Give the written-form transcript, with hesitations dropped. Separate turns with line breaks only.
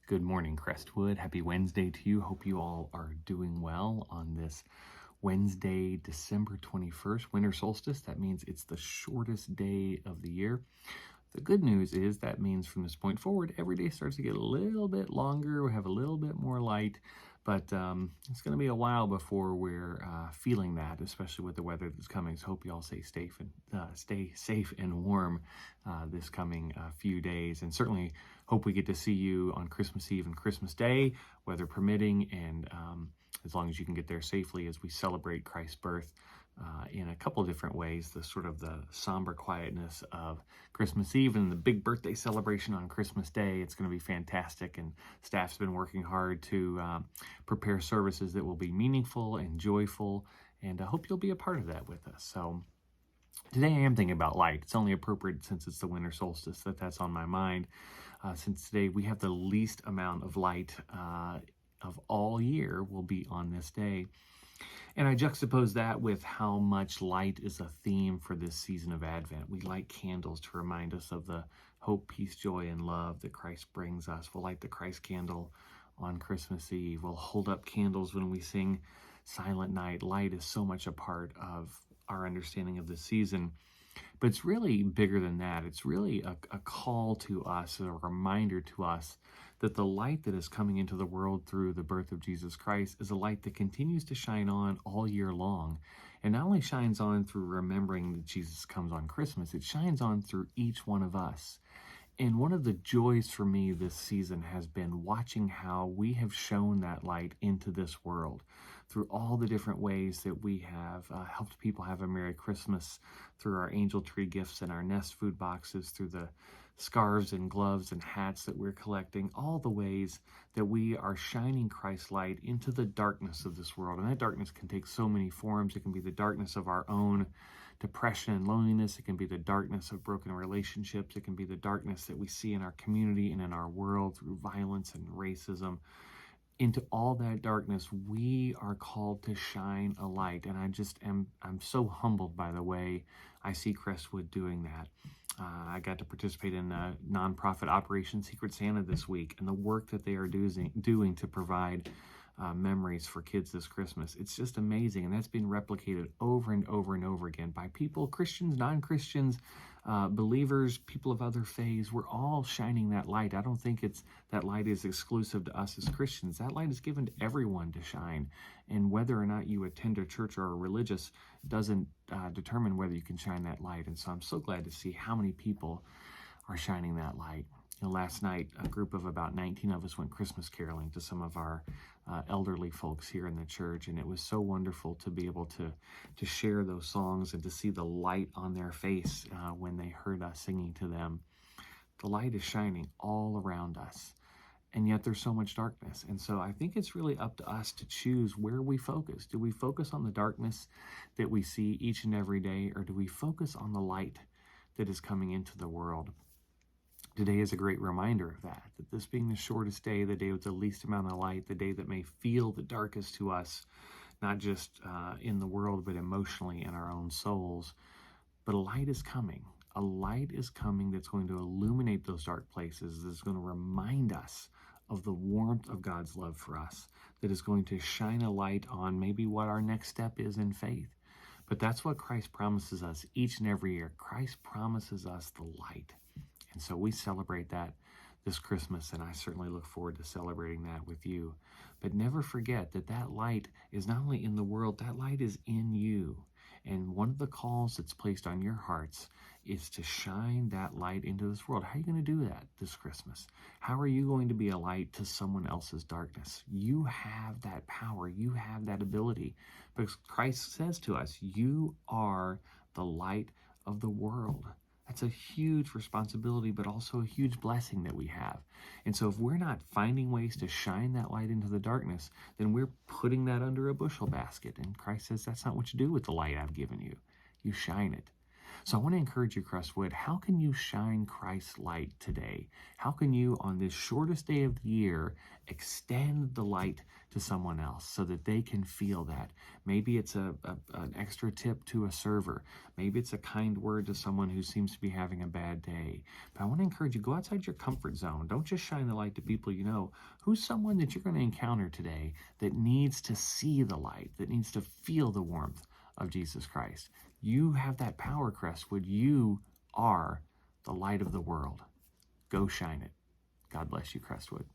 Good morning, Crestwood. Happy Wednesday to you. Hope you all are doing well on this Wednesday, December 21st, winter solstice. That means it's the shortest day of the year. The good news is that means from this point forward, every day starts to get a little bit longer. We have a little bit more light, but it's going to be a while before we're feeling that, especially with the weather that's coming. So hope you all stay safe and warm this coming few days, and certainly hope we get to see you on Christmas Eve and Christmas Day, weather permitting, and as long as you can get there safely as we celebrate Christ's birth. In a couple of different ways, the sort of the somber quietness of Christmas Eve and the big birthday celebration on Christmas Day. It's going to be fantastic, and staff's been working hard to prepare services that will be meaningful and joyful, and I hope you'll be a part of that with us. So today I am thinking about light. It's only appropriate since it's the winter solstice that's on my mind, since today we have the least amount of light of all year will be on this day. And I juxtapose that with how much light is a theme for this season of Advent. We light candles to remind us of the hope, peace, joy, and love that Christ brings us. We'll light the Christ candle on Christmas Eve. We'll hold up candles when we sing Silent Night. Light is so much a part of our understanding of this season. But it's really bigger than that. It's really a call to us, a reminder to us that the light that is coming into the world through the birth of Jesus Christ is a light that continues to shine on all year long. And not only shines on through remembering that Jesus comes on Christmas, it shines on through each one of us. And one of the joys for me this season has been watching how we have shown that light into this world through all the different ways that we have helped people have a Merry Christmas, through our angel tree gifts and our Nest food boxes, through the scarves and gloves and hats that we're collecting, all the ways that we are shining Christ's light into the darkness of this world. And that darkness can take so many forms. It can be the darkness of our own depression and loneliness. It can be the darkness of broken relationships. It can be the darkness that we see in our community and in our world through violence and racism. Into all that darkness, we are called to shine a light. And I'm so humbled by the way I see Crestwood doing that. I got to participate in a nonprofit Operation Secret Santa this week, and the work that they are doing to provide memories for kids this Christmas. It's just amazing, and that's been replicated over and over and over again by people, Christians, non-Christians, believers, people of other faiths. We're all shining that light. I don't think that light is exclusive to us as Christians. That light is given to everyone to shine, and whether or not you attend a church or are religious doesn't determine whether you can shine that light. And so I'm so glad to see how many people are shining that light. Last night, a group of about 19 of us went Christmas caroling to some of our elderly folks here in the church, and it was so wonderful to be able to share those songs and to see the light on their face when they heard us singing to them. The light is shining all around us, and yet there's so much darkness. And so I think it's really up to us to choose where we focus. Do we focus on the darkness that we see each and every day, or do we focus on the light that is coming into the world? Today is a great reminder of that this being the shortest day, the day with the least amount of light, the day that may feel the darkest to us, not just in the world, but emotionally in our own souls. But a light is coming. A light is coming that's going to illuminate those dark places, that's going to remind us of the warmth of God's love for us, that is going to shine a light on maybe what our next step is in faith. But that's what Christ promises us each and every year. Christ promises us the light. And so we celebrate that this Christmas, and I certainly look forward to celebrating that with you. But never forget that light is not only in the world, that light is in you. And one of the calls that's placed on your hearts is to shine that light into this world. How are you going to do that this Christmas? How are you going to be a light to someone else's darkness? You have that power. You have that ability. Because Christ says to us, you are the light of the world. That's a huge responsibility, but also a huge blessing that we have. And so if we're not finding ways to shine that light into the darkness, then we're putting that under a bushel basket. And Christ says that's not what you do with the light I've given you. You shine it. So I want to encourage you, Crestwood, how can you shine Christ's light today? How can you, on this shortest day of the year, extend the light to someone else so that they can feel that? Maybe it's an extra tip to a server. Maybe it's a kind word to someone who seems to be having a bad day. But I want to encourage you, go outside your comfort zone. Don't just shine the light to people you know. Who's someone that you're going to encounter today that needs to see the light, that needs to feel the warmth of Jesus Christ? You have that power, Crestwood. You are the light of the world. Go shine it. God bless you, Crestwood.